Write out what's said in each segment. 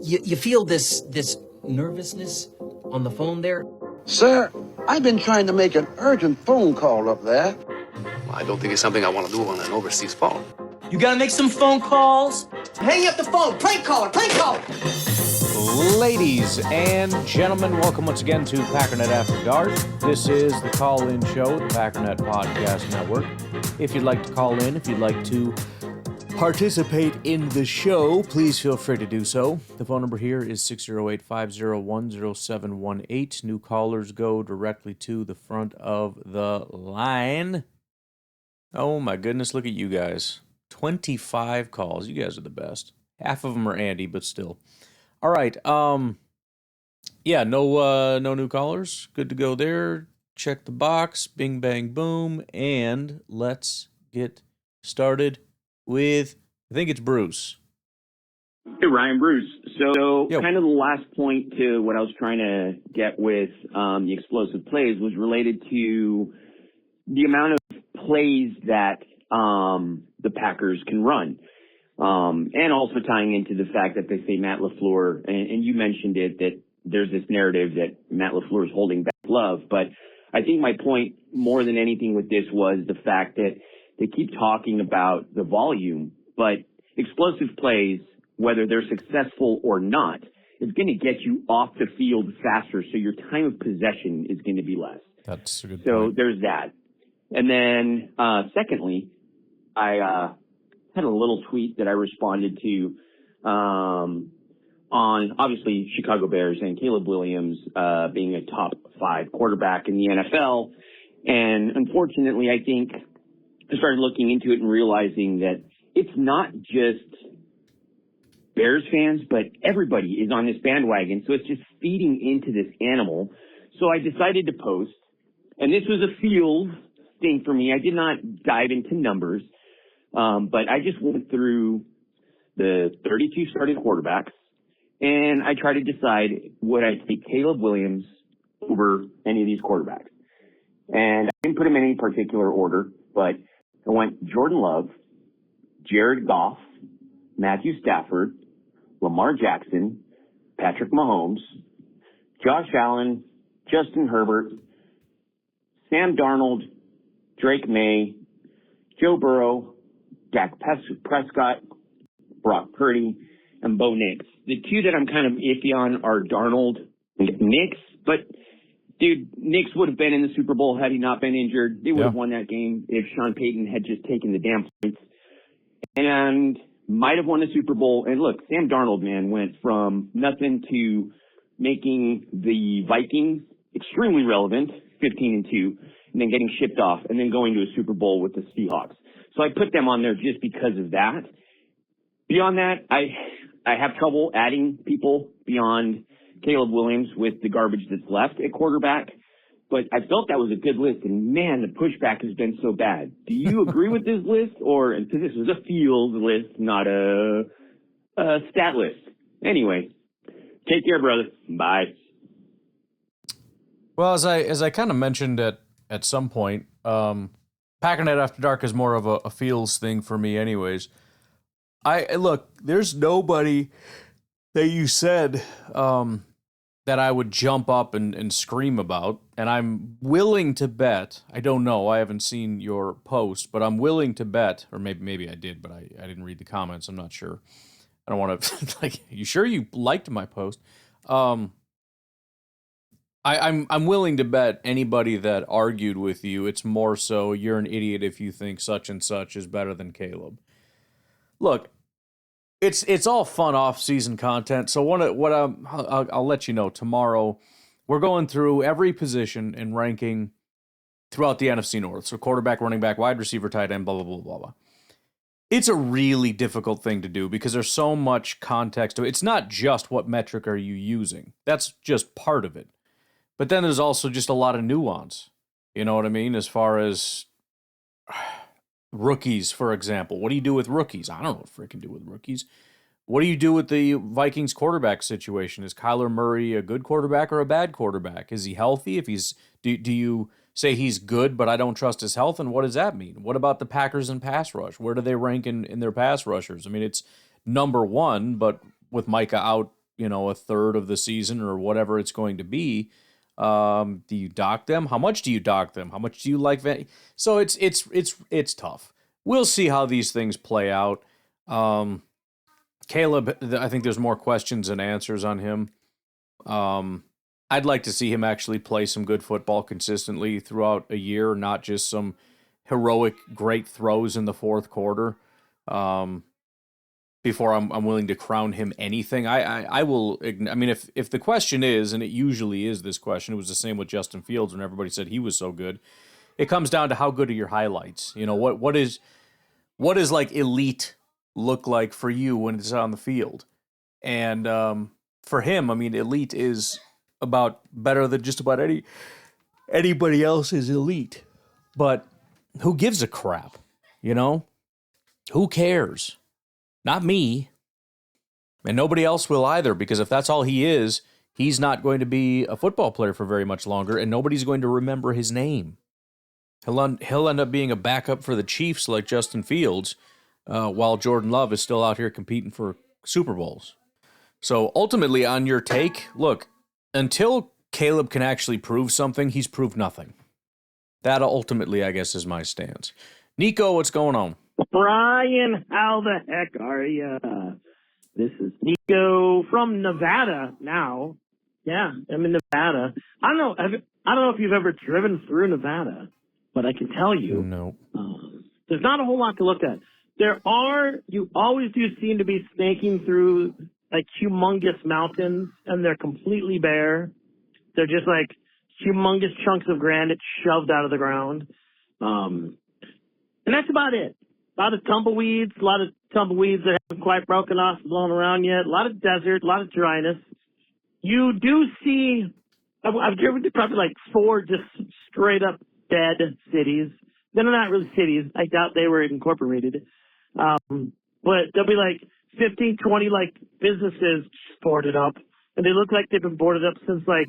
You feel this nervousness on the phone there? Sir, I've been trying to make an urgent phone call up there. Well, I don't think it's something I want to do on an overseas phone. You gotta make some phone calls. Hang up the phone. Prank caller. Prank caller. Ladies and gentlemen, welcome once again to Packernet After Dark. This is the call-in show, the Packernet Podcast Network. If you'd like to call in, if you'd like to participate in the show, please feel free to do so. The phone number here is 608-501-0718. New callers go directly to the front of the line. Oh my goodness, look at you guys. 25 calls. You guys are the best. Half of them are Andy, but still. All right. Yeah, no new callers. Good to go there. Check the box. Bing, bang, boom. And let's get started with, I think it's Bruce. Hey, Ryan, Bruce. So Yo. kind of the last point to what I was trying to get with the explosive plays was related to the amount of plays that the Packers can run. And also tying into the fact that they say Matt LaFleur, and you mentioned it, that there's this narrative that Matt LaFleur is holding back love. But I think my point more than anything with this was the fact that they keep talking about the volume, but explosive plays, whether they're successful or not, is going to get you off the field faster. So your time of possession is going to be less. That's a good point. So there's that. And then, secondly, I had a little tweet that I responded to on obviously Chicago Bears and Caleb Williams being a top 5 quarterback in the NFL. And unfortunately, I think I started looking into it and realizing that it's not just Bears fans, but everybody is on this bandwagon. So it's just feeding into this animal. So I decided to post, and this was a field thing for me. I did not dive into numbers. But I just went through the 32 starting quarterbacks, and I tried to decide would I take Caleb Williams over any of these quarterbacks. And I didn't put them in any particular order, but I went Jordan Love, Jared Goff, Matthew Stafford, Lamar Jackson, Patrick Mahomes, Josh Allen, Justin Herbert, Sam Darnold, Drake May, Joe Burrow, Dak Prescott, Brock Purdy, and Bo Nix. The two that I'm kind of iffy on are Darnold and Nix. But, dude, Nix would have been in the Super Bowl had he not been injured. They would have won that game if Sean Payton had just taken the damn points. And might have won the Super Bowl. And, look, Sam Darnold, man, went from nothing to making the Vikings extremely relevant, 15-2, and then getting shipped off, and then going to a Super Bowl with the Seahawks. So I put them on there just because of that. Beyond that, I have trouble adding people beyond Caleb Williams with the garbage that's left at quarterback. But I felt that was a good list. And, man, the pushback has been so bad. Do you agree with this list? Or, because this was a field list, not a stat list. Anyway, take care, brother. Bye. Well, as I kind of mentioned at some point, Packernet After Dark is more of a feels thing for me anyways. Look, there's nobody that you said that I would jump up and scream about, and I'm willing to bet, I don't know, I haven't seen your post, but I'm willing to bet, or maybe I did, but I didn't read the comments, I'm not sure. I don't want to, you sure you liked my post? I'm willing to bet anybody that argued with you, it's more so you're an idiot if you think such and such is better than Caleb. Look, it's all fun off-season content. So I'll let you know tomorrow. We're going through every position and ranking throughout the NFC North. So quarterback, running back, wide receiver, tight end, blah blah blah blah blah. It's a really difficult thing to do because there's so much context to it. It's not just what metric are you using. That's just part of it. But then there's also just a lot of nuance. You know what I mean? As far as rookies, for example. What do you do with rookies? I don't know what freaking do with rookies. What do you do with the Vikings quarterback situation? Is Kyler Murray a good quarterback or a bad quarterback? Is he healthy? If he's, do you say he's good, but I don't trust his health? And what does that mean? What about the Packers in pass rush? Where do they rank in their pass rushers? I mean, it's number one, but with Micah out a third of the season or whatever it's going to be. Do you dock them? How much do you dock them? How much do you like Van? So it's tough. We'll see how these things play out. Caleb, I think there's more questions than answers on him. I'd like to see him actually play some good football consistently throughout a year, not just some heroic great throws in the fourth quarter. Before I'm willing to crown him anything. I will. I mean, if the question is, and it usually is this question, it was the same with Justin Fields when everybody said he was so good. It comes down to how good are your highlights. What is like elite look like for you when it's on the field? And for him, I mean, elite is about better than just about anybody else is elite. But who gives a crap? Who cares? Not me. And nobody else will either, because if that's all he is, he's not going to be a football player for very much longer, and nobody's going to remember his name. He'll end up being a backup for the Chiefs like Justin Fields, while Jordan Love is still out here competing for Super Bowls. So ultimately, on your take, look, until Caleb can actually prove something, he's proved nothing. That ultimately, I guess, is my stance. Nico, what's going on? Brian, how the heck are you? This is Nico from Nevada now. Yeah, I'm in Nevada. I don't know if you've ever driven through Nevada, but I can tell you, no. There's not a whole lot to look at. You always do seem to be snaking through like humongous mountains, and they're completely bare. They're just like humongous chunks of granite shoved out of the ground. And that's about it. A lot of tumbleweeds that haven't quite broken off and blown around yet. A lot of desert, a lot of dryness. You do see, I've driven to probably like 4 just straight up dead cities. They're not really cities. I doubt they were incorporated. But there'll be like 15, 20 like businesses boarded up. And they look like they've been boarded up since like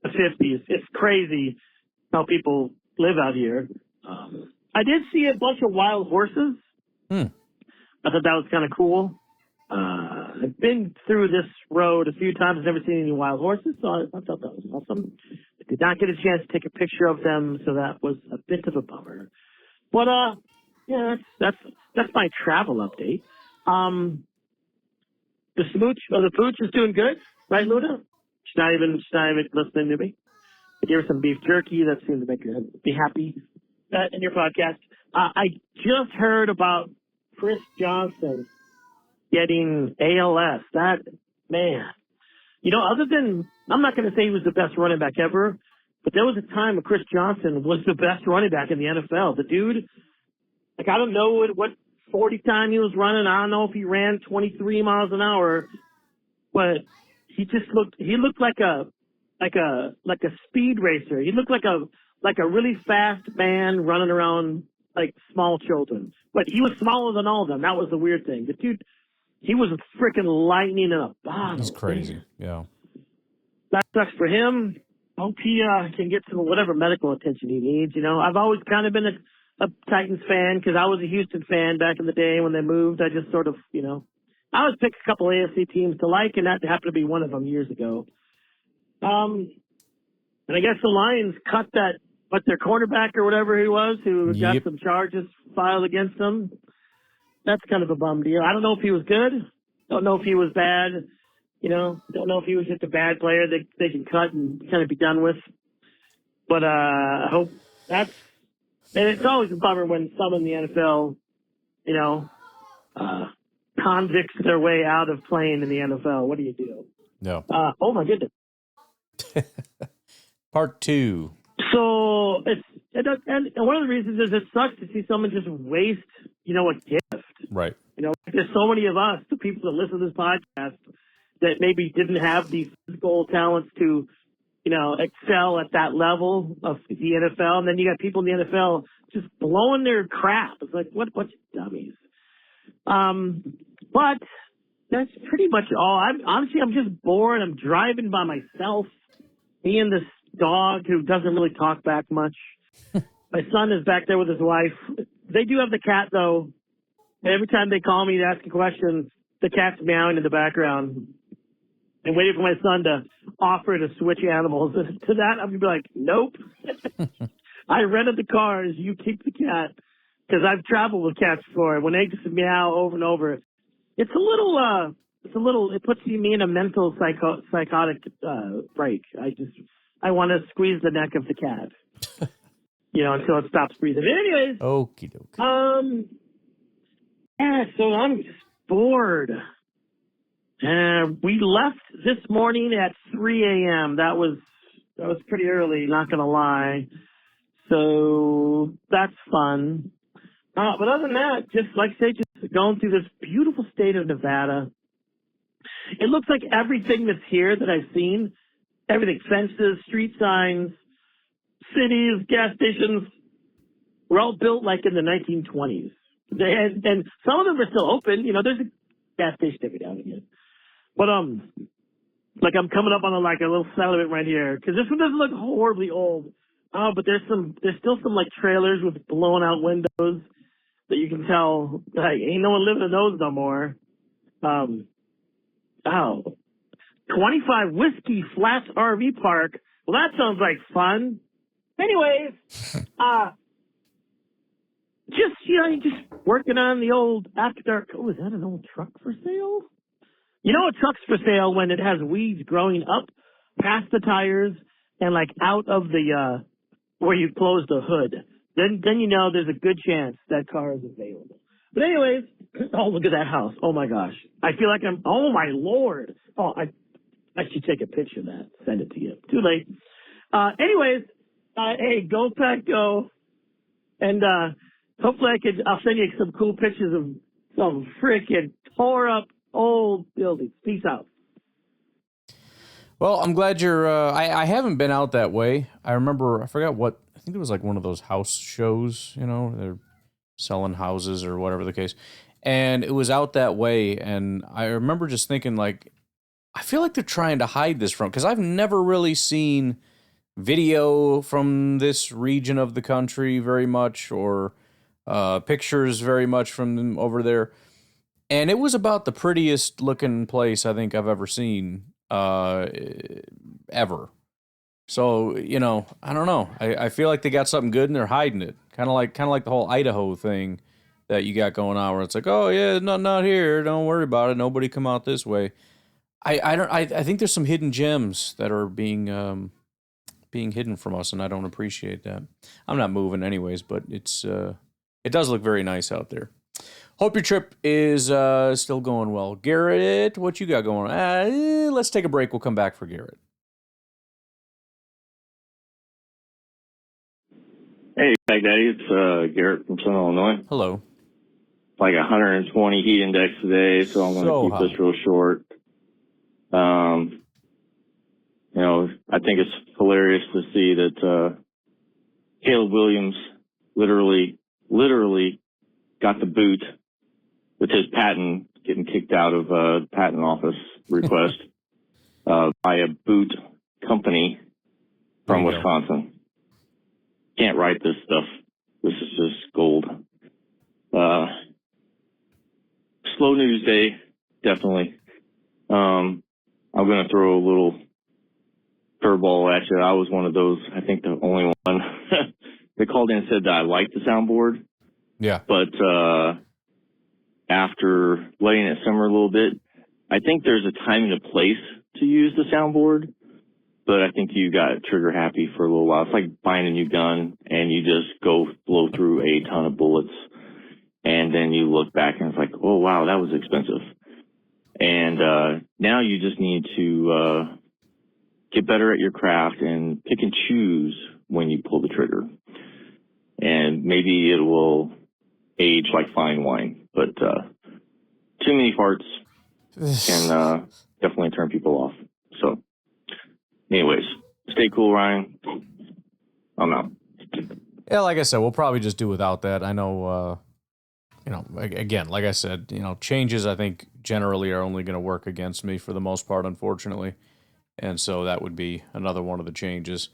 the 50s. It's crazy how people live out here. I did see a bunch of wild horses. I thought that was kind of cool. I've been through this road a few times, never seen any wild horses, so I thought that was awesome. I did not get a chance to take a picture of them, so that was a bit of a bummer. But yeah, that's my travel update. The smooch or the pooch is doing good, right, Luna? She's not even listening to me. I gave her some beef jerky. That seemed to make her be happy. In your podcast, I just heard about Chris Johnson getting ALS. That, man, other than, I'm not going to say he was the best running back ever, but there was a time when Chris Johnson was the best running back in the NFL. The dude, like, I don't know what 40 time he was running. I don't know if he ran 23 miles an hour, but he looked like a speed racer. He looked like a really fast man running around like small children. But he was smaller than all of them. That was the weird thing. The dude, he was a freaking lightning in a bottle. He's crazy. Man. Yeah. That sucks for him. Hope he can get some whatever medical attention he needs. I've always kind of been a Titans fan because I was a Houston fan back in the day when they moved. I just sort of, I always pick a couple AFC teams to like, and that happened to be one of them years ago. And I guess the Lions cut their cornerback or whatever he was, who got some charges filed against him. That's kind of a bum deal. I don't know if he was good. Don't know if he was bad. Don't know if he was just a bad player that they can cut and kind of be done with. But I hope and it's always a bummer when some in the NFL, convicts their way out of playing in the NFL. What do you do? No. Oh my goodness. Part 2. So and one of the reasons is it sucks to see someone just waste, a gift. Right. There's so many of us, the people that listen to this podcast, that maybe didn't have the physical talents to, excel at that level of the NFL. And then you got people in the NFL just blowing their crap. It's like, what a bunch of dummies. But that's pretty much all. I'm just bored. I'm driving by myself. Me and this dog who doesn't really talk back much. My son is back there with his wife. They do have the cat, though. And every time they call me to ask a question, the cat's meowing in the background. and waiting for my son to offer to switch animals. To that, I'm going to be like, nope. I rented the cars. You keep the cat. Because I've traveled with cats before. When they just meow over and over, it puts me in a mental psychotic break. I want to squeeze the neck of the cat, until it stops breathing. Anyways. Okie dokie. Yeah, so I'm just bored. We left this morning at 3 a.m. That was pretty early, not going to lie. So that's fun. But other than that, just like I say, just going through this beautiful state of Nevada. It looks like everything that's here that I've seen, everything, fences, street signs, cities, gas stations, were all built like in the 1920s. And some of them are still open. There's a gas station every now and again. But, like I'm coming up on a little settlement right here, because this one doesn't look horribly old. But there's still some like trailers with blown out windows that you can tell, like, ain't no one living in those no more. 25 Whiskey Flats RV Park. Well, that sounds like fun. Anyways, just working on the old after dark. Oh, is that an old truck for sale? A truck's for sale when it has weeds growing up past the tires and like out of the where you close the hood. Then there's a good chance that car is available. But anyways, oh, look at that house. Oh my gosh. I feel like oh my Lord. Oh, I should take a picture of that. Send it to you. Too late. Anyways, hey, go Pack Go. And hopefully I'll send you some cool pictures of some freaking tore up old buildings. Peace out. Well, I'm glad you're. I haven't been out that way. I forgot what. I think it was like one of those house shows. They're selling houses or whatever the case, and it was out that way. And I remember just thinking, like, I feel like they're trying to hide this from, because I've never really seen video from this region of the country very much, or pictures very much from them over there. And it was about the prettiest looking place I think I've ever seen. Ever. So, I don't know. I feel like they got something good and they're hiding it. Kind of like the whole Idaho thing that you got going on, where it's like, oh yeah, nothing out here. Don't worry about it. Nobody come out this way. I think there's some hidden gems that are being hidden from us, and I don't appreciate that. I'm not moving anyways, but it does look very nice out there. Hope your trip is still going well. Garrett, what you got going on? Let's take a break. We'll come back for Garrett. Hey, Baghdaddy, it's Garrett from Southern Illinois. Hello. Like 120 heat index today, so I'm going to keep this real short. I think it's hilarious to see that Caleb Williams literally got the boot with his patent getting kicked out of the patent office request by a boot company from Wisconsin. Can't write this stuff. This is just gold. Slow news day, definitely. I'm going to throw a little curveball at you. I was one of those, I think the only one. They called in and said that I liked the soundboard. Yeah. But after letting it simmer a little bit, I think there's a time and a place to use the soundboard. But I think you got trigger happy for a little while. It's like buying a new gun and you just go blow through a ton of bullets. And then you look back and it's like, oh, wow, that was expensive. And now you just need to get better at your craft and pick and choose when you pull the trigger. And maybe it will age like fine wine. But too many farts can definitely turn people off. So anyways, stay cool, Ryan. I'm out. Yeah, like I said, we'll probably just do without that. I know, again, like I said, changes I think generally are only going to work against me for the most part, unfortunately. And so that would be another one of the changes.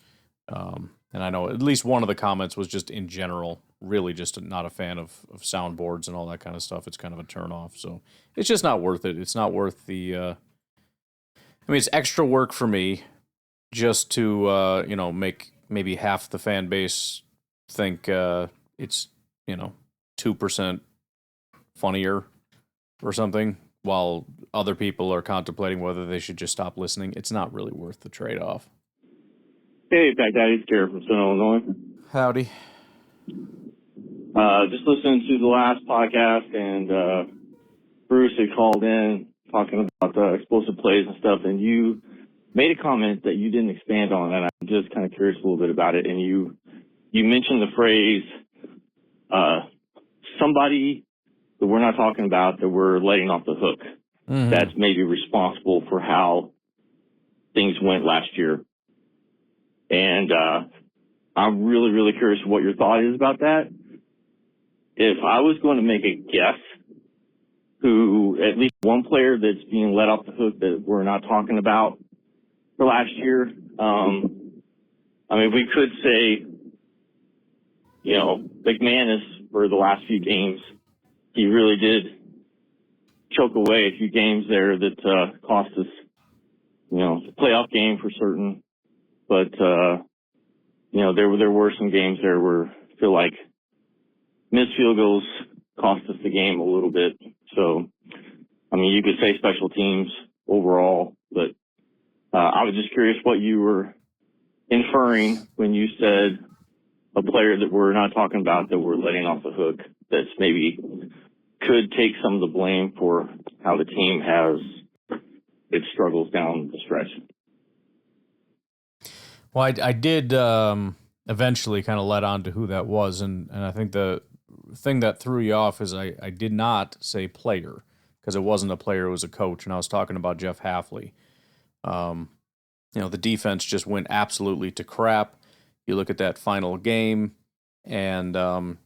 And I know at least one of the comments was just in general, really just not a fan of soundboards and all that kind of stuff. It's kind of a turn off. So it's just not worth it. It's not worth the I mean, it's extra work for me just to, make maybe half the fan base think it's, 2% funnier or something, while other people are contemplating whether they should just stop listening. It's not really worth the trade-off. Hey, Back Daddy, it's Garrett from Southern Illinois. Howdy. Just listening to the last podcast, and Bruce had called in talking about the explosive plays and stuff, and you made a comment that you didn't expand on, and I'm just kind of curious a little bit about it. And you mentioned the phrase, somebody that we're not talking about that we're letting off the hook, that's maybe responsible for how things went last year. And I'm really, really curious what your thought is about that. If I was going to make a guess who at least one player that's being let off the hook that we're not talking about for last year, we could say, McManus for the last few games, he really did choke away a few games there that cost us, the playoff game for certain. But, there were some games there where I feel like missed field goals cost us the game a little bit. So, you could say special teams overall, but I was just curious what you were inferring when you said a player that we're not talking about that we're letting off the hook that's maybe could take some of the blame for how the team has its struggles down the stretch. Well, I did eventually kind of let on to who that was, and I think the thing that threw you off is I did not say player, because it wasn't a player, it was a coach, and I was talking about Jeff Hafley. The defense just went absolutely to crap. You look at that final game, and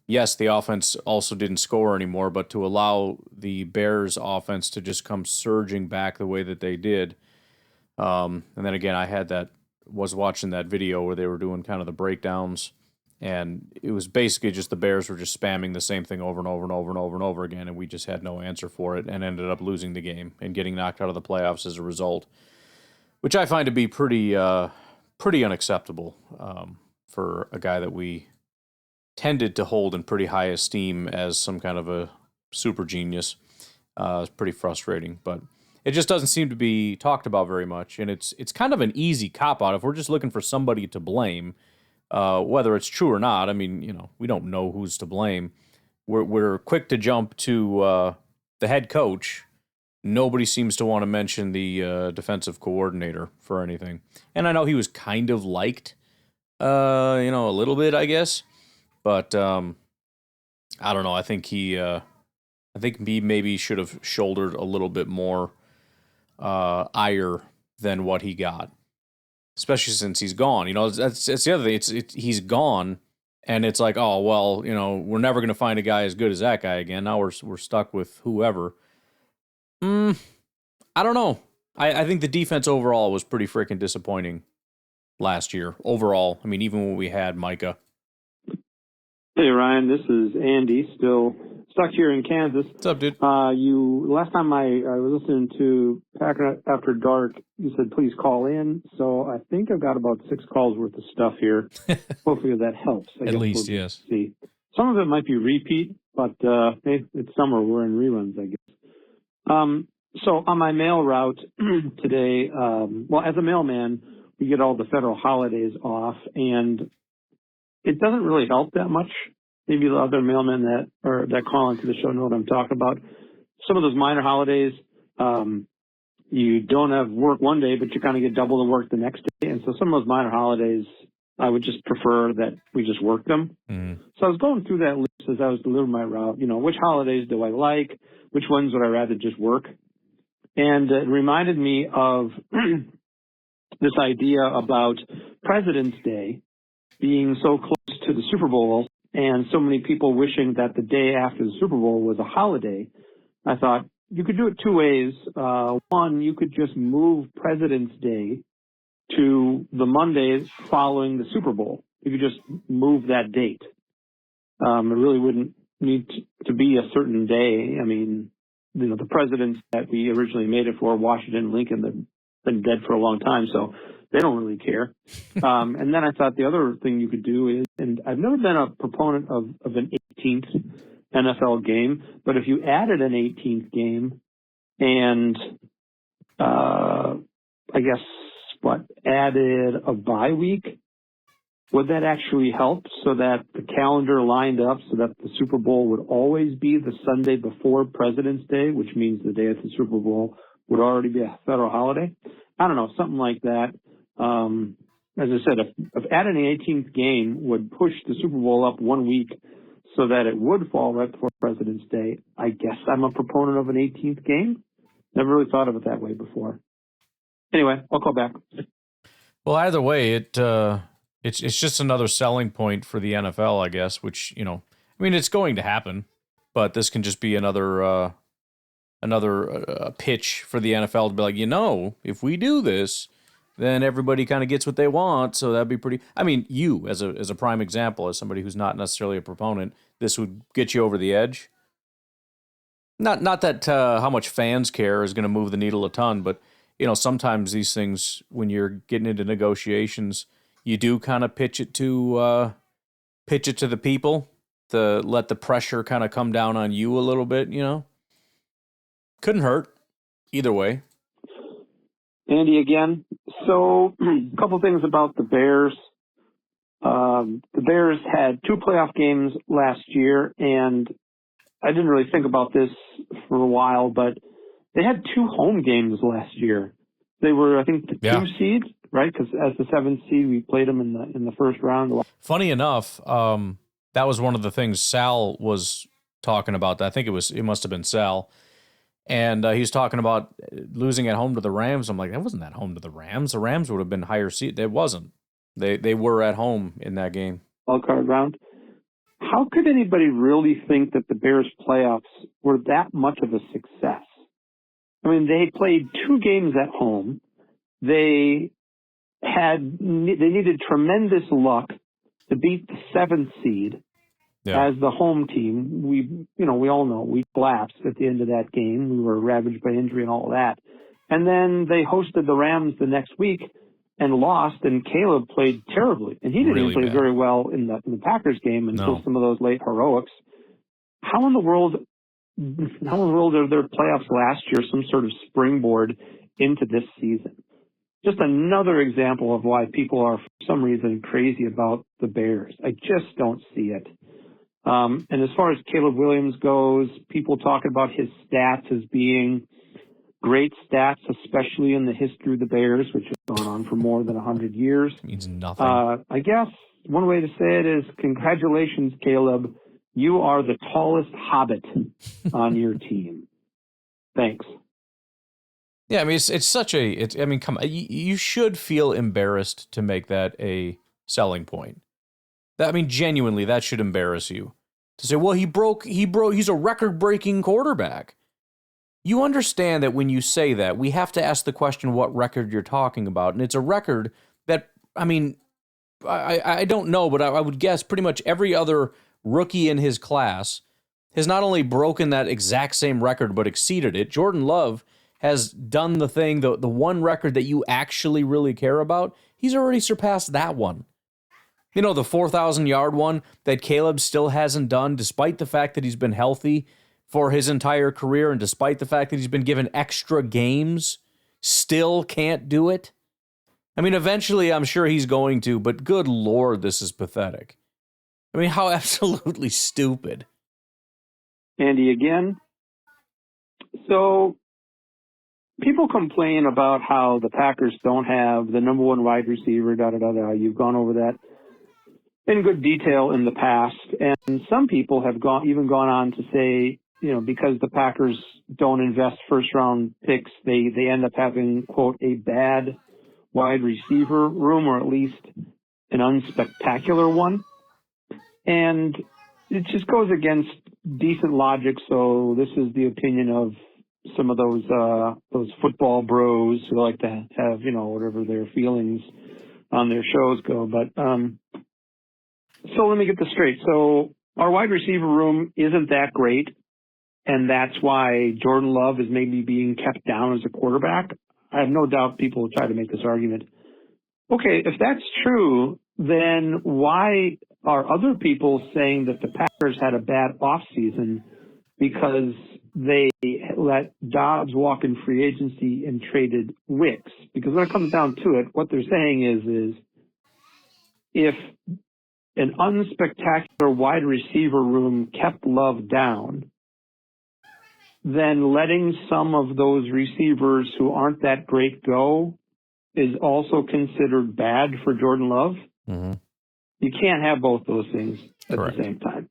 yes, the offense also didn't score anymore, but to allow the Bears offense to just come surging back the way that they did. And then again, was watching that video where they were doing kind of the breakdowns, and it was basically just the Bears were just spamming the same thing over and over and over and over and over again, and we just had no answer for it and ended up losing the game and getting knocked out of the playoffs as a result, which I find to be pretty unacceptable for a guy that we tended to hold in pretty high esteem as some kind of a super genius. It's pretty frustrating, but it just doesn't seem to be talked about very much, and it's kind of an easy cop-out if we're just looking for somebody to blame, whether it's true or not. We don't know who's to blame. We're quick to jump to the head coach. Nobody seems to want to mention the defensive coordinator for anything, and I know he was kind of liked, a little bit, I guess, but I don't know. I think he maybe should have shouldered a little bit more ire than what he got, especially since he's gone. That's the other thing. He's gone, and it's like, oh well, we're never going to find a guy as good as that guy again. Now we're stuck with whoever. I don't know. I think the defense overall was pretty freaking disappointing last year. Overall, even when we had Micah. Hey Ryan, this is Andy, still stuck here in Kansas. What's up, dude? Last time I was listening to Packer After Dark, you said please call in. So I think I've got about 6 calls worth of stuff here. Hopefully that helps. At least, yes. See. Some of it might be repeat, but hey, it's summer. We're in reruns, I guess. So on my mail route today, as a mailman, we get all the federal holidays off, and it doesn't really help that much. Maybe the other mailmen that call into the show know what I'm talking about. Some of those minor holidays, you don't have work one day, but you kind of get double the work the next day. And so some of those minor holidays, I would just prefer that we just work them. So I was going through that list as I was delivering my route. Which holidays do I like? Which ones would I rather just work? And it reminded me of this idea about President's Day being so close to the Super Bowl and so many people wishing that the day after the Super Bowl was a holiday. I thought you could do it 2 ways. One, you could just move President's Day to the Monday following the Super Bowl. You could just move that date. It really wouldn't need to be a certain day. The presidents that we originally made it for, Washington, Lincoln, been dead for a long time, so they don't really care. And then I thought the other thing you could do is, and I've never been a proponent of an 18th NFL game, but if you added an 18th game and I guess added a bye week, would that actually help so that the calendar lined up so that the Super Bowl would always be the Sunday before President's Day, which means the day of the Super Bowl would already be a federal holiday? I don't know, something like that. As I said, if adding an 18th game would push the Super Bowl up 1 week so that it would fall right before President's Day, I guess I'm a proponent of an 18th game. Never really thought of it that way before. Anyway, I'll call back. Well, either way, it's just another selling point for the NFL, I guess, which, I mean, it's going to happen, but this can just be another pitch for the NFL to be like, if we do this, then everybody kind of gets what they want. So that'd be pretty. I mean, you as a prime example, as somebody who's not necessarily a proponent, this would get you over the edge. Not that how much fans care is going to move the needle a ton, but sometimes these things, when you're getting into negotiations, you do kind of pitch it to the people to let the pressure kind of come down on you a little bit. Couldn't hurt either way. Andy again. So a couple things about the Bears. The Bears had 2 playoff games last year, and I didn't really think about this for a while, but they had 2 home games last year. They were, I think, the 2 seed, right? Because as the 7th seed, we played them in the first round. Funny enough, that was one of the things Sal was talking about. I think it must have been Sal. And he was talking about losing at home to the Rams. I'm like, that wasn't at home to the Rams. The Rams would have been higher seed. It wasn't. They were at home in that game. Wild card round. How could anybody really think that the Bears playoffs were that much of a success? I mean, they played 2 games at home. They needed tremendous luck to beat the 7th seed. Yeah. As the home team. We all know we collapsed at the end of that game. We were ravaged by injury and all of that. And then they hosted the Rams the next week and lost, and Caleb played terribly. And he didn't really play very well in the Packers game until some of those late heroics. How in the world are their playoffs last year some sort of springboard into this season? Just another example of why people are, for some reason, crazy about the Bears. I just don't see it. And as far as Caleb Williams goes, people talk about his stats as being great stats, especially in the history of the Bears, which has gone on for more than 100 years. It means nothing. I guess one way to say it is, congratulations, Caleb. You are the tallest hobbit on your team. Thanks. Yeah, I mean, it's such a. Come on, you should feel embarrassed to make that a selling point. Genuinely, that should embarrass you. To say, well, he's a record-breaking quarterback. You understand that when you say that, we have to ask the question what record you're talking about. And it's a record that, I don't know, but I would guess pretty much every other rookie in his class has not only broken that exact same record, but exceeded it. Jordan Love has done the thing, the one record that you actually really care about. He's already surpassed that one. The 4,000-yard one that Caleb still hasn't done, despite the fact that he's been healthy for his entire career and despite the fact that he's been given extra games, still can't do it. Eventually I'm sure he's going to, but good Lord, this is pathetic. How absolutely stupid. Andy again. So people complain about how the Packers don't have the number 1 wide receiver, da-da-da-da. You've gone over that in good detail in the past. And some people have gone on to say, because the Packers don't invest first-round picks, they end up having, quote, a bad wide receiver room, or at least an unspectacular one. And it just goes against decent logic. So this is the opinion of some of those football bros who like to have, whatever their feelings on their shows go. But so let me get this straight. So our wide receiver room isn't that great, and that's why Jordan Love is maybe being kept down as a quarterback. I have no doubt people will try to make this argument. Okay, if that's true, then why are other people saying that the Packers had a bad offseason because they let Dobbs walk in free agency and traded Wicks? Because when it comes down to it, what they're saying is if an unspectacular wide receiver room kept Love down, then letting some of those receivers who aren't that great go is also considered bad for Jordan Love. Mm-hmm. You can't have both those things at Correct. the same time.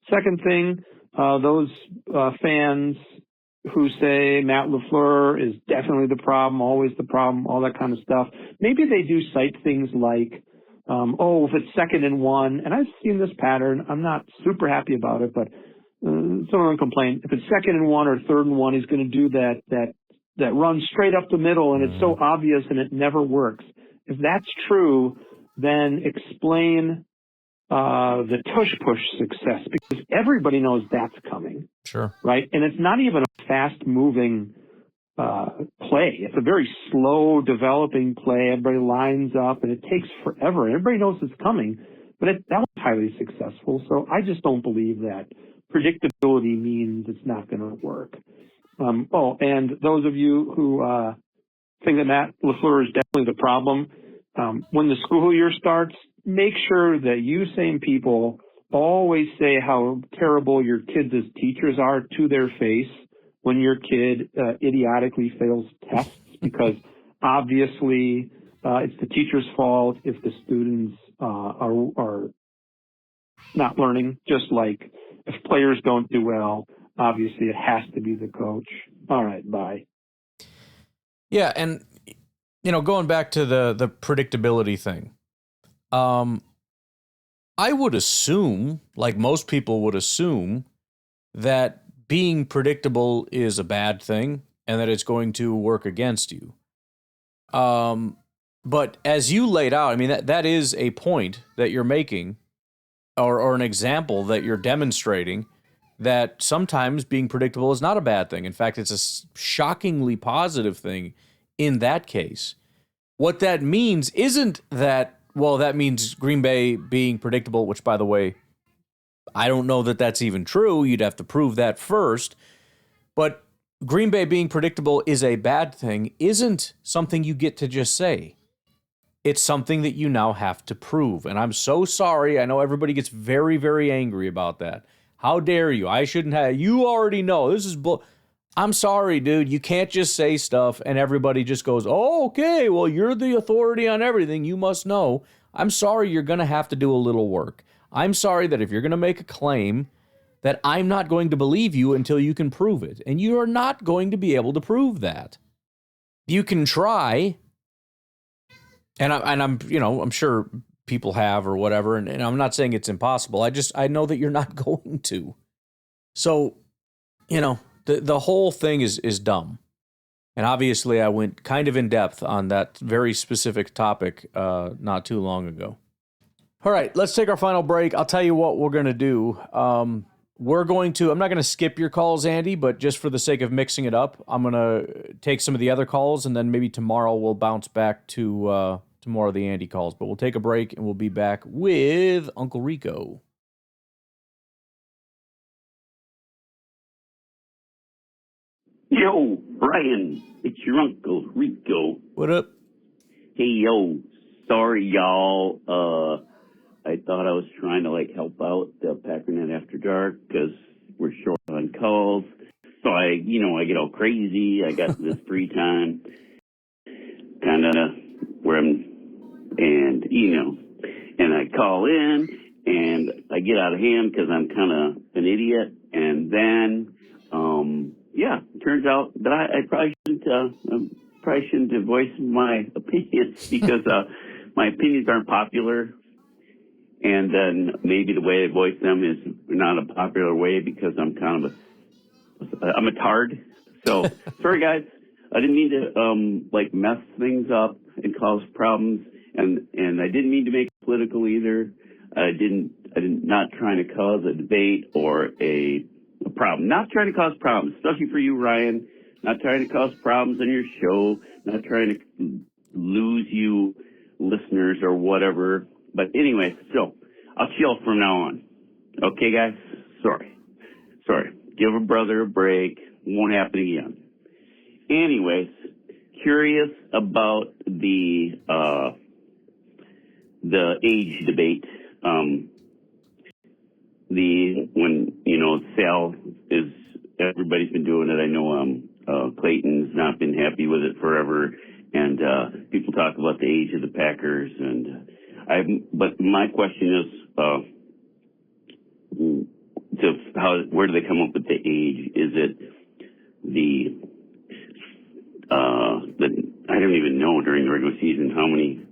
Second thing, those fans who say Matt LaFleur is definitely the problem, always the problem, all that kind of stuff, maybe they do cite things like, if it's 2nd and 1, and I've seen this pattern. I'm not super happy about it, but someone complained. If it's 2nd and 1 or 3rd and 1, he's going to do that run straight up the middle, and it's so obvious and it never works. If that's true, then explain the tush-push success, because everybody knows that's coming. Sure. Right? And it's not even a fast-moving play. It's a very slow developing play. Everybody lines up, and it takes forever. Everybody knows it's coming, but that was highly successful. So I just don't believe that predictability means it's not going to work. And those of you who think that Matt LaFleur is definitely the problem, when the school year starts, make sure that you same people always say how terrible your kids as teachers are to their face when your kid idiotically fails tests, because obviously it's the teacher's fault if the students are not learning, just like if players don't do well, obviously it has to be the coach. All right, bye. Yeah, and going back to the predictability thing, I would assume, like most people would assume, that being predictable is a bad thing and that it's going to work against you. But as you laid out, I mean, that is a point that you're making, or an example that you're demonstrating, that sometimes being predictable is not a bad thing. In fact, it's a shockingly positive thing in that case. What that means isn't that, that means Green Bay being predictable, which, by the way, I don't know that that's even true. You'd have to prove that first. But Green Bay being predictable is a bad thing isn't something you get to just say. It's something that you now have to prove. And I'm so sorry. I know everybody gets very, very angry about that. How dare you? I shouldn't have. You already know. This is bull. I'm sorry, dude. You can't just say stuff and everybody just goes, oh, okay, well, you're the authority on everything. You must know. I'm sorry. You're going to have to do a little work. I'm sorry that if you're going to make a claim, that I'm not going to believe you until you can prove it. And you are not going to be able to prove that. You can try. And I'm sure people have or whatever. And I'm not saying it's impossible. I know that you're not going to. So, the whole thing is dumb. And obviously I went kind of in depth on that very specific topic not too long ago. All right, let's take our final break. I'll tell you what we're going to do. I'm not going to skip your calls, Andy, but just for the sake of mixing it up, I'm going to take some of the other calls, and then maybe tomorrow we'll bounce back to more of the Andy calls. But we'll take a break, and we'll be back with Uncle Rico. Yo, Brian, it's your Uncle Rico. What up? Hey, yo, sorry, y'all. I thought I was trying to, help out the Packernet After Dark because we're short on calls. So I get all crazy. I got this free time, kind of where and I call in, and I get out of hand because I'm kind of an idiot. And then, it turns out that I probably shouldn't have voiced my opinions because my opinions aren't popular. And then maybe the way I voice them is not a popular way because I'm kind of I'm a tard. So sorry guys, I didn't mean to mess things up and cause problems, and I didn't mean to make it political either. I didn't not trying to cause a debate or a problem. Not trying to cause problems, especially for you, Ryan. Not trying to cause problems on your show. Not trying to lose you listeners or whatever. But anyway, so I'll chill from now on. Okay, guys? Sorry. Give a brother a break. Won't happen again. Anyways, curious about the age debate. When Sal is, everybody's been doing it. I know Clayton's not been happy with it forever, and people talk about the age of the Packers. But my question is, where do they come up with the age? Is it I don't even know during the regular season how many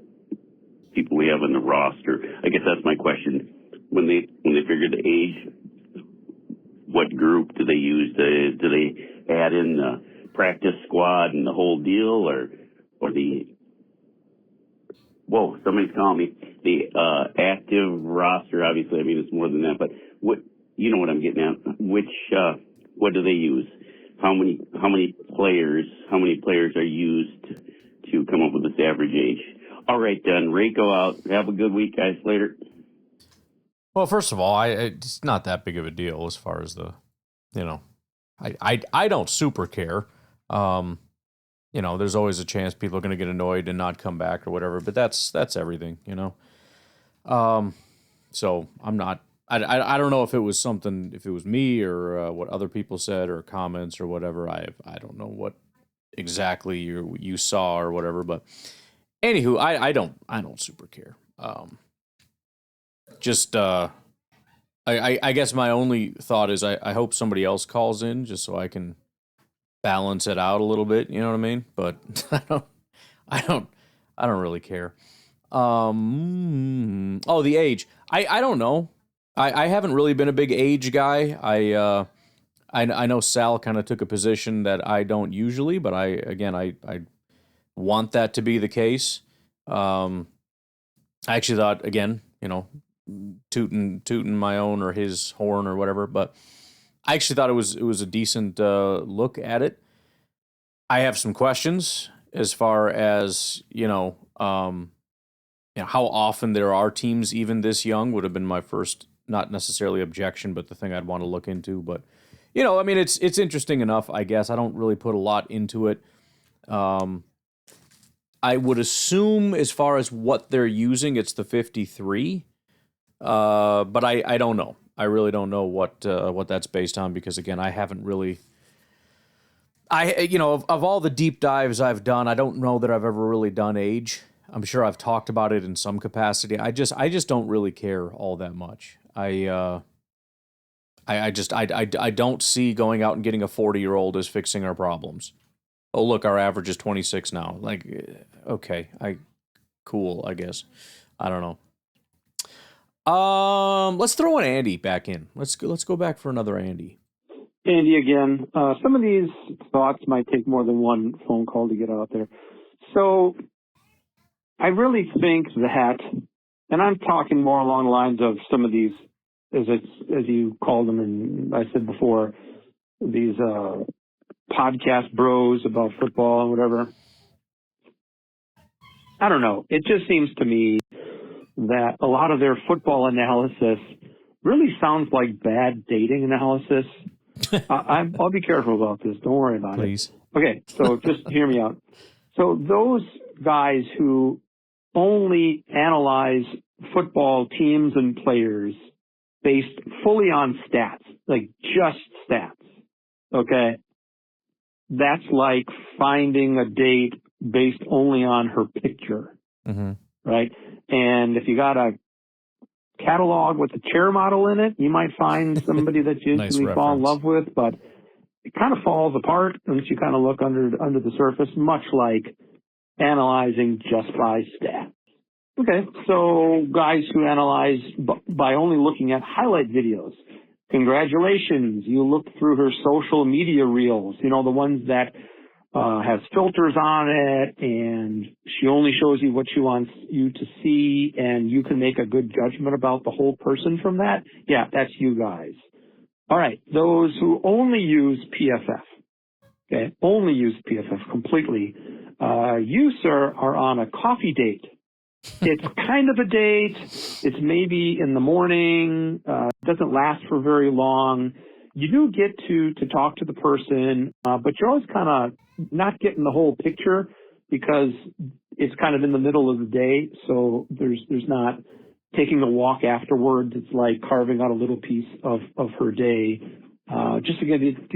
people we have on the roster. I guess that's my question. When they figure the age, what group do they use? Do they add in the practice squad and the whole deal, or the somebody's calling me, the active roster? Obviously, I mean it's more than that, but what I'm getting at? What do they use? How many players are used to come up with this average age? All right, done. Rico out. Have a good week, guys. Later. Well, first of all, it's not that big of a deal as far as I don't super care. There's always a chance people are going to get annoyed and not come back or whatever, but that's everything, So I'm not. I don't know if it was me or what other people said or comments or whatever. I don't know what exactly you saw or whatever, but anywho, I don't super care. I guess my only thought is I hope somebody else calls in just so I can balance it out a little bit. You know what I mean? But I don't really care. The age. I don't know. I haven't really been a big age guy. I know Sal kind of took a position that I don't usually, but I want that to be the case. I actually thought, again, tooting my own or his horn or whatever, but I actually thought it was a decent look at it. I have some questions as far as how often there are teams even this young would have been my first, not necessarily objection, but the thing I'd want to look into. But it's interesting enough, I guess. I don't really put a lot into it. I would assume as far as what they're using, it's the 53. But I don't know. I really don't know what that's based on because, again, I haven't really. Of all the deep dives I've done, I don't know that I've ever really done age. I'm sure I've talked about it in some capacity. I just don't really care all that much. I don't see going out and getting a 40-year-old as fixing our problems. Oh, look, our average is 26 now. Like, okay, cool, I guess. I don't know. Let's throw an Andy back in. Let's go back for another Andy. Andy again. Some of these thoughts might take more than one phone call to get out there. So I really think that, and I'm talking more along the lines of some of these, as you called them, and I said before, these podcast bros about football and whatever. I don't know. It just seems to me that a lot of their football analysis really sounds like bad dating analysis. I'll be careful about this. Don't worry about Please. it. Okay, so just hear me out. So those guys who only analyze football teams and players based fully on stats, like just stats, okay? That's like finding a date based only on her picture, right? And if you got a catalog with a chair model in it, you might find somebody that you instantly fall in love with, but it kind of falls apart once you kind of look under the surface, much like analyzing just by stats. Okay, so guys who analyze by only looking at highlight videos, congratulations, you looked through her social media reels, the ones that has filters on it, and she only shows you what she wants you to see, and you can make a good judgment about the whole person from that. Yeah, that's you guys. All right, those who only use PFF, Okay, only use PFF completely. You, sir, are on a coffee date. It's kind of a date. It's maybe in the morning. It doesn't last for very long. You do get to talk to the person, but you're always kind of not getting the whole picture because it's kind of in the middle of the day. So there's not taking a walk afterwards. It's like carving out a little piece of her day. Just to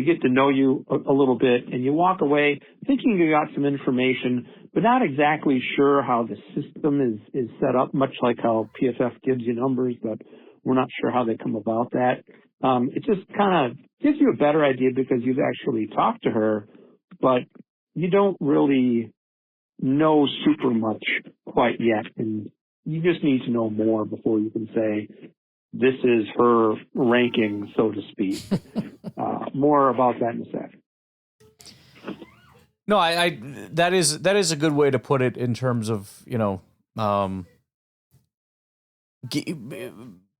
get to know you a little bit, and you walk away thinking you got some information, but not exactly sure how the system is set up, much like how PFF gives you numbers, but we're not sure how they come about that. It just kind of gives you a better idea because you've actually talked to her, but you don't really know super much quite yet, and you just need to know more before you can say, this is her ranking, so to speak. More about that in a sec. No, I that is a good way to put it in terms of,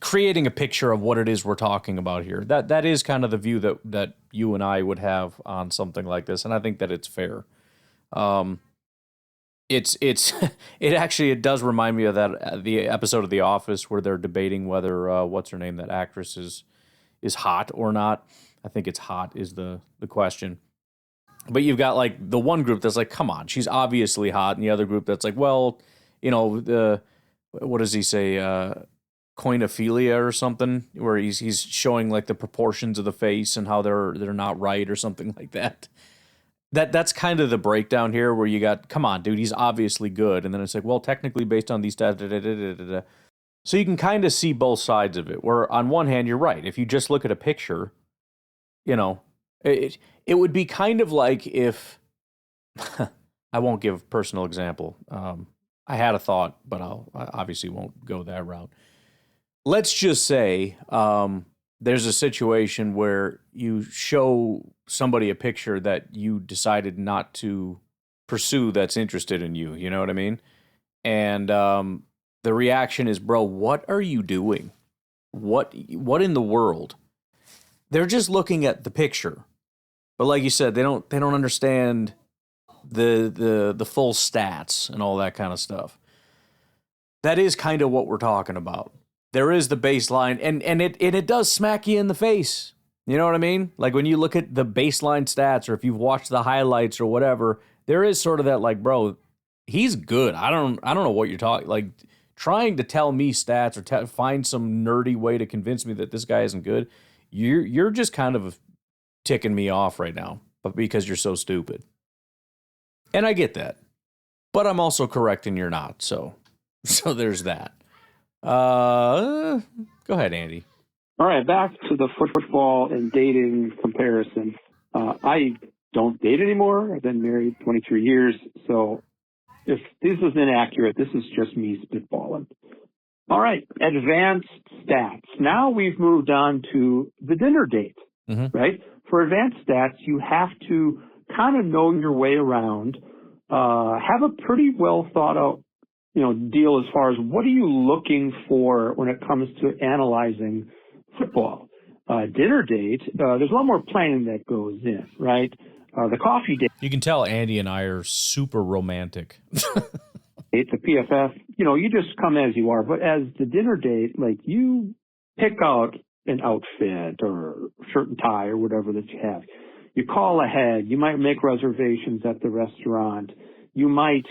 creating a picture of what it is we're talking about here. That is kind of the view that you and I would have on something like this, and I think that it's fair. It does remind me of the episode of The Office where they're debating whether what's her name, that actress is hot or not. I think it's hot is the question. But you've got like the one group that's like, come on, she's obviously hot, and the other group that's like, well, what does he say, coinophilia or something, where he's showing like the proportions of the face and how they're not right or something like that. That's kind of the breakdown here, where you got, come on, dude, he's obviously good, and then it's like, well, technically based on these stats, so you can kind of see both sides of it. Where on one hand, you're right. If you just look at a picture, it would be kind of like if I won't give a personal example. I had a thought, but I obviously won't go that route. Let's just say there's a situation where you show somebody a picture that you decided not to pursue that's interested in you. You know what I mean? And the reaction is, bro, what are you doing? What in the world? They're just looking at the picture. But like you said, they don't understand the full stats and all that kind of stuff. That is kind of what we're talking about. There is the baseline, and it does smack you in the face. You know what I mean? Like when you look at the baseline stats, or if you've watched the highlights or whatever, there is sort of that like, bro, he's good. I don't know what you're talking, like trying to tell me stats or find some nerdy way to convince me that this guy isn't good. You're just kind of ticking me off right now, but because you're so stupid. And I get that. But I'm also correct and you're not. So there's that. Go ahead, Andy. All right, back to the football and dating comparison. I don't date anymore. I've been married 23 years. So if this is inaccurate, this is just me spitballing. All right, advanced stats. Now we've moved on to the dinner date, right? For advanced stats, you have to kind of know your way around, have a pretty well thought out, deal as far as what are you looking for when it comes to analyzing football. Dinner date, there's a lot more planning that goes in, right? The coffee date. You can tell Andy and I are super romantic. The PFF, you just come as you are. But as the dinner date, like you pick out an outfit or shirt and tie or whatever that you have. You call ahead. You might make reservations at the restaurant. You might,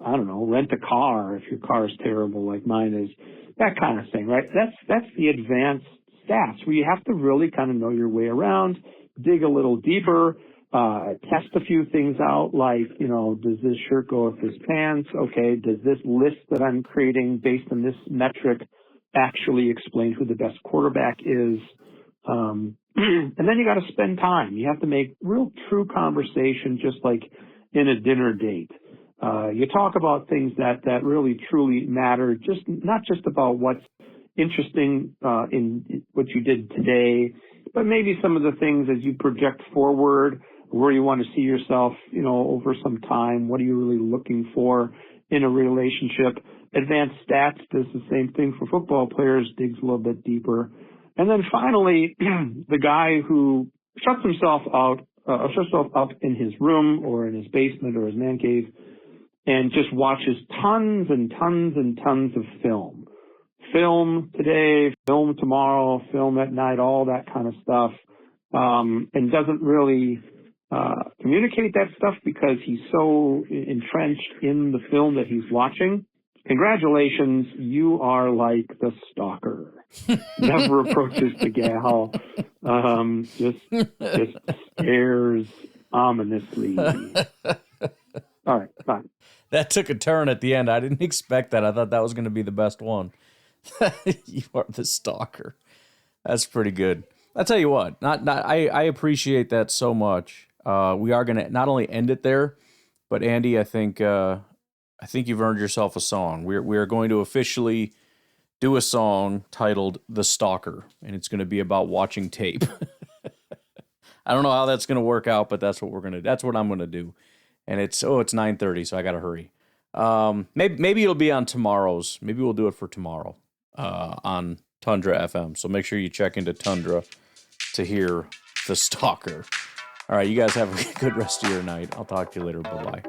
rent a car if your car is terrible like mine is. That kind of thing, right? That's the advanced stats where you have to really kind of know your way around, dig a little deeper, test a few things out like, does this shirt go with this pants? Okay, does this list that I'm creating based on this metric actually explain who the best quarterback is? And then you got to spend time. You have to make real true conversation just like in a dinner date. You talk about things that really truly matter, not just about what's interesting in what you did today, but maybe some of the things as you project forward, where you want to see yourself, over some time. What are you really looking for in a relationship? Advanced stats does the same thing for football players, digs a little bit deeper. And then finally, the guy who shuts himself out herself up in his room or in his basement or his man cave and just watches tons and tons and tons of film. Film today, film tomorrow, film at night, all that kind of stuff, and doesn't really communicate that stuff because he's so entrenched in the film that he's watching. Congratulations, you are like the stalker. Never approaches the gal, just stares ominously. All right, fine. That took a turn at the end. I didn't expect that. I thought that was going to be the best one. You are the stalker. That's pretty good. I'll tell you what. I appreciate that so much. We are going to not only end it there, but Andy, I think you've earned yourself a song. We are going to officially do a song titled "The Stalker," and it's going to be about watching tape. I don't know how that's going to work out, but that's what I'm going to do. And it's 9:30, so I got to hurry. Maybe it'll be on tomorrow's. Maybe we'll do it for tomorrow on Tundra FM. So make sure you check into Tundra to hear The Stalker. All right, you guys have a good rest of your night. I'll talk to you later. Bye-bye.